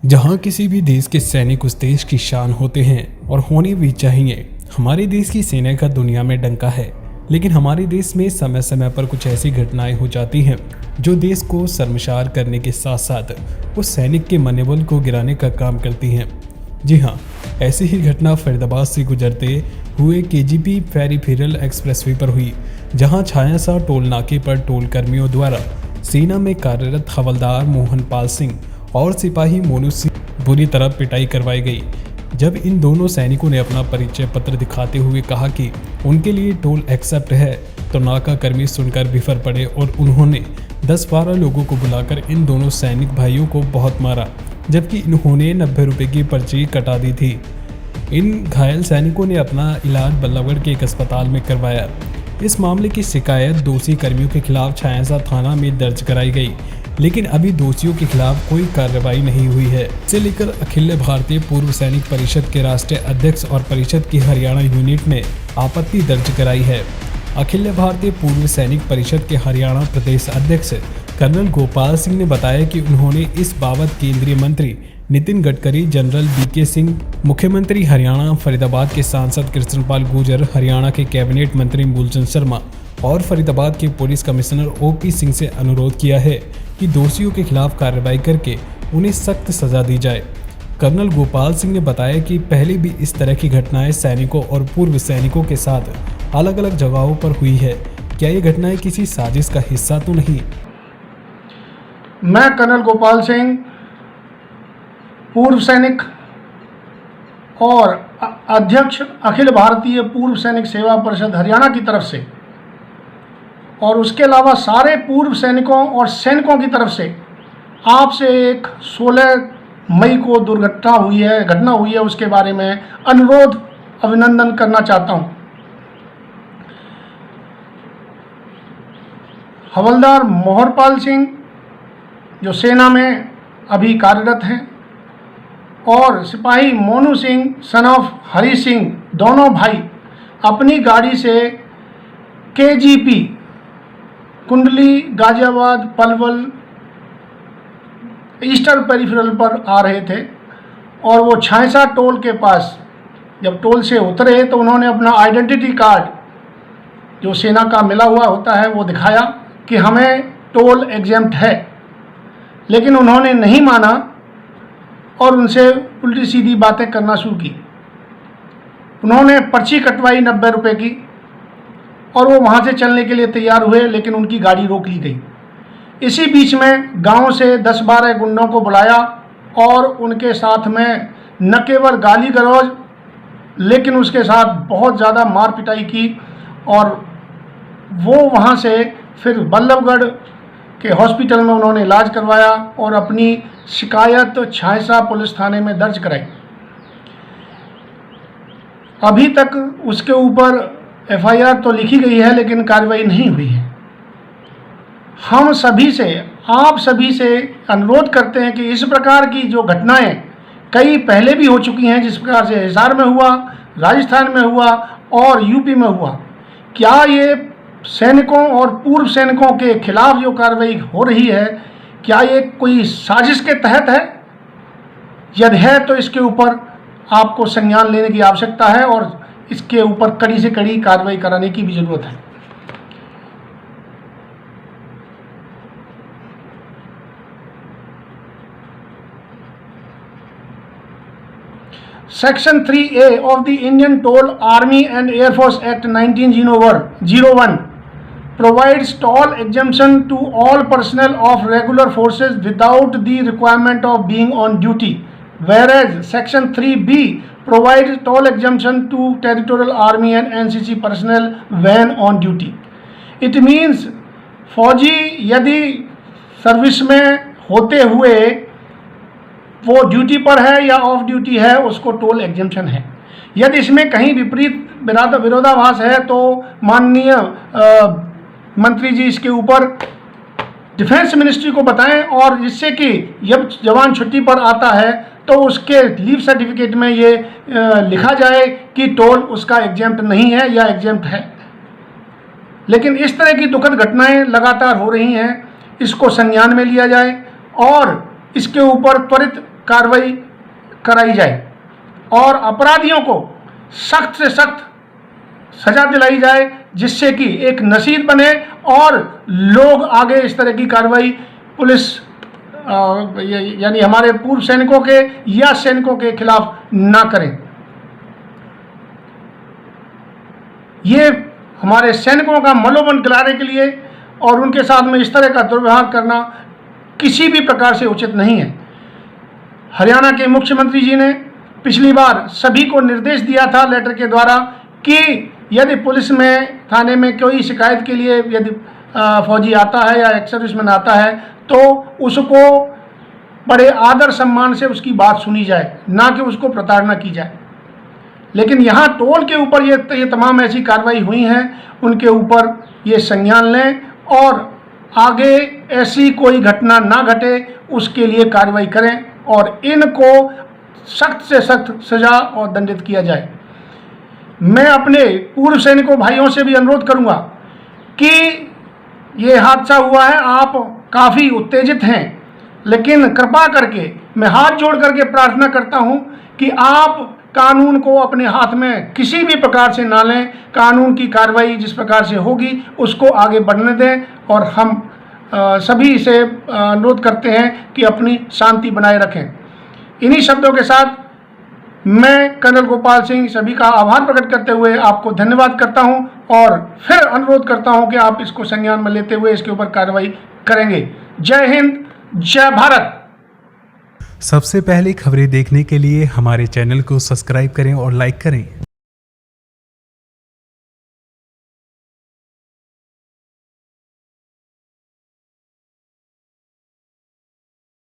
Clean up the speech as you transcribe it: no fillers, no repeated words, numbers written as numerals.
जहाँ किसी भी देश के सैनिक उस देश की शान होते हैं और होने भी चाहिए। हमारे देश की सेना का दुनिया में डंका है, लेकिन हमारे देश में समय समय पर कुछ ऐसी घटनाएं हो जाती हैं जो देश को शर्मसार करने के साथ साथ उस सैनिक के मनोबल को गिराने का काम करती हैं। जी हाँ, ऐसी ही घटना फरीदाबाद से गुजरते हुए केजीपी पेरिफेरल एक्सप्रेसवे पर हुई, जहां छायासा टोल नाके पर टोल कर्मियों द्वारा सेना में कार्यरत हवलदार मोहन पाल सिंह और सिपाही मोनू सिंह बुरी तरह पिटाई करवाई गई। जब इन दोनों सैनिकों ने अपना परिचय पत्र दिखाते हुए कहा कि उनके लिए टोल एक्सेप्ट है, तो नाका कर्मी सुनकर बिफर पड़े और उन्होंने 10-12 लोगों को बुलाकर इन दोनों सैनिक भाइयों को बहुत मारा, जबकि इन्होंने 90 रुपये की पर्ची कटा दी थी। इन घायल सैनिकों ने अपना इलाज बल्लभगढ़ के एक अस्पताल में करवाया। इस मामले की शिकायत दोषी कर्मियों के खिलाफ छायासा थाना में दर्ज कराई गई, लेकिन अभी दोषियों के खिलाफ कोई कार्रवाई नहीं हुई है। इसे लेकर अखिल भारतीय पूर्व सैनिक परिषद के राष्ट्रीय अध्यक्ष और परिषद की हरियाणा यूनिट ने आपत्ति दर्ज कराई है। अखिल भारतीय पूर्व सैनिक परिषद के हरियाणा प्रदेश अध्यक्ष कर्नल गोपाल सिंह ने बताया कि उन्होंने इस बाबत केंद्रीय मंत्री नितिन गडकरी, जनरल बीके सिंह, मुख्यमंत्री हरियाणा, फरीदाबाद के सांसद कृष्णपाल गुर्जर, हरियाणा के कैबिनेट मंत्री मूलचंद शर्मा और फरीदाबाद के पुलिस कमिश्नर ओपी सिंह से अनुरोध किया है कि दोषियों के खिलाफ कार्रवाई करके उन्हें सख्त सजा दी जाए। कर्नल गोपाल सिंह ने बताया कि पहले भी इस तरह की घटनाएं सैनिकों और पूर्व सैनिकों के साथ अलग अलग जगहों पर हुई है। क्या ये घटनाएं किसी साजिश का हिस्सा तो नहीं? मैं कर्नल गोपाल सिंह, पूर्व सैनिक और अध्यक्ष अखिल भारतीय पूर्व सैनिक सेवा परिषद हरियाणा की तरफ से, और उसके अलावा सारे पूर्व सैनिकों और सैनिकों की तरफ से आपसे एक 16 मई को घटना हुई है, उसके बारे में अनुरोध, अभिनंदन करना चाहता हूं। हवलदार मोहनपाल सिंह जो सेना में अभी कार्यरत हैं, और सिपाही मोनू सिंह सन ऑफ हरी सिंह, दोनों भाई अपनी गाड़ी से केजीपी कुंडली, गाजियाबाद, पलवल, ईस्टर्न पेरिफेरल पर आ रहे थे, और वो छायसा टोल के पास जब टोल से उतरे तो उन्होंने अपना आइडेंटिटी कार्ड जो सेना का मिला हुआ होता है वो दिखाया कि हमें टोल एग्जेम्प्ट है, लेकिन उन्होंने नहीं माना और उनसे उल्टी सीधी बातें करना शुरू की। उन्होंने पर्ची कटवाई 90 रुपये की, और वो वहाँ से चलने के लिए तैयार हुए, लेकिन उनकी गाड़ी रोक ली गई। इसी बीच में गांव से 10-12 गुंडों को बुलाया और उनके साथ में न केवल गाली गलौज, लेकिन उसके साथ बहुत ज़्यादा मार पिटाई की, और वो वहाँ से फिर बल्लभगढ़ के हॉस्पिटल में उन्होंने इलाज करवाया और अपनी शिकायत छायसा पुलिस थाने में दर्ज कराई। अभी तक उसके ऊपर एफआईआर तो लिखी गई है, लेकिन कार्रवाई नहीं हुई है। हम सभी से, आप सभी से अनुरोध करते हैं कि इस प्रकार की जो घटनाएं कई पहले भी हो चुकी हैं, जिस प्रकार से हिसार में हुआ, राजस्थान में हुआ और यूपी में हुआ, क्या ये सैनिकों और पूर्व सैनिकों के खिलाफ जो कार्रवाई हो रही है, क्या ये कोई साजिश के तहत है? यदि है तो इसके ऊपर आपको संज्ञान लेने की आवश्यकता है और इसके ऊपर कड़ी से कड़ी कार्रवाई कराने की भी जरूरत है। Section 3A of the Indian Toll Army and Air Force Act 1901 provides toll exemption to all personnel of regular forces without the requirement of being on duty, whereas Section 3B provides toll exemption to territorial army and NCC personnel when on duty. It means फौजी यदि service में होते हुए वो duty पर है या of duty है, उसको टोल एग्जेम्पशन है। यदि इसमें कहीं विपरीत विरोधाभास है तो माननीय मंत्री जी इसके ऊपर डिफेंस मिनिस्ट्री को बताएं, और जिससे कि जब जवान छुट्टी पर आता है तो उसके लीव सर्टिफिकेट में ये लिखा जाए कि टोल उसका एग्जेम्प्ट नहीं है या एग्जेम्प्ट है। लेकिन इस तरह की दुखद घटनाएं लगातार हो रही हैं, इसको संज्ञान में लिया जाए और इसके ऊपर त्वरित कार्रवाई कराई जाए और अपराधियों को सख्त से सख्त सजा दिलाई जाए, जिससे कि एक नसीब बने और लोग आगे इस तरह की कार्रवाई पुलिस यानी हमारे पूर्व सैनिकों के या सैनिकों के खिलाफ ना करें। ये हमारे सैनिकों का मनोबल गिराने के लिए और उनके साथ में इस तरह का दुर्व्यवहार करना किसी भी प्रकार से उचित नहीं है। हरियाणा के मुख्यमंत्री जी ने पिछली बार सभी को निर्देश दिया था लेटर के द्वारा कि यदि पुलिस में थाने में कोई शिकायत के लिए यदि फौजी आता है या एक्स सर्विसमैन आता है तो उसको बड़े आदर सम्मान से उसकी बात सुनी जाए, ना कि उसको प्रताड़ना की जाए। लेकिन यहाँ टोल के ऊपर ये तमाम ऐसी कार्रवाई हुई हैं, उनके ऊपर ये संज्ञान लें और आगे ऐसी कोई घटना ना घटे उसके लिए कार्रवाई करें और इनको सख्त से सख्त सजा और दंडित किया जाए। मैं अपने पूर्व सैनिकों भाइयों से भी अनुरोध करूंगा कि ये हादसा हुआ है, आप काफ़ी उत्तेजित हैं, लेकिन कृपा करके मैं हाथ जोड़ करके प्रार्थना करता हूं कि आप कानून को अपने हाथ में किसी भी प्रकार से ना लें। कानून की कार्रवाई जिस प्रकार से होगी उसको आगे बढ़ने दें और हम सभी से अनुरोध करते हैं कि अपनी शांति बनाए रखें। इन्हीं शब्दों के साथ मैं कर्नल गोपाल सिंह सभी का आभार प्रकट करते हुए आपको धन्यवाद करता हूं और फिर अनुरोध करता हूं कि आप इसको संज्ञान में लेते हुए इसके ऊपर कार्रवाई करेंगे। जय हिंद, जय भारत। सबसे पहले खबरें देखने के लिए हमारे चैनल को सब्सक्राइब करें और लाइक करें।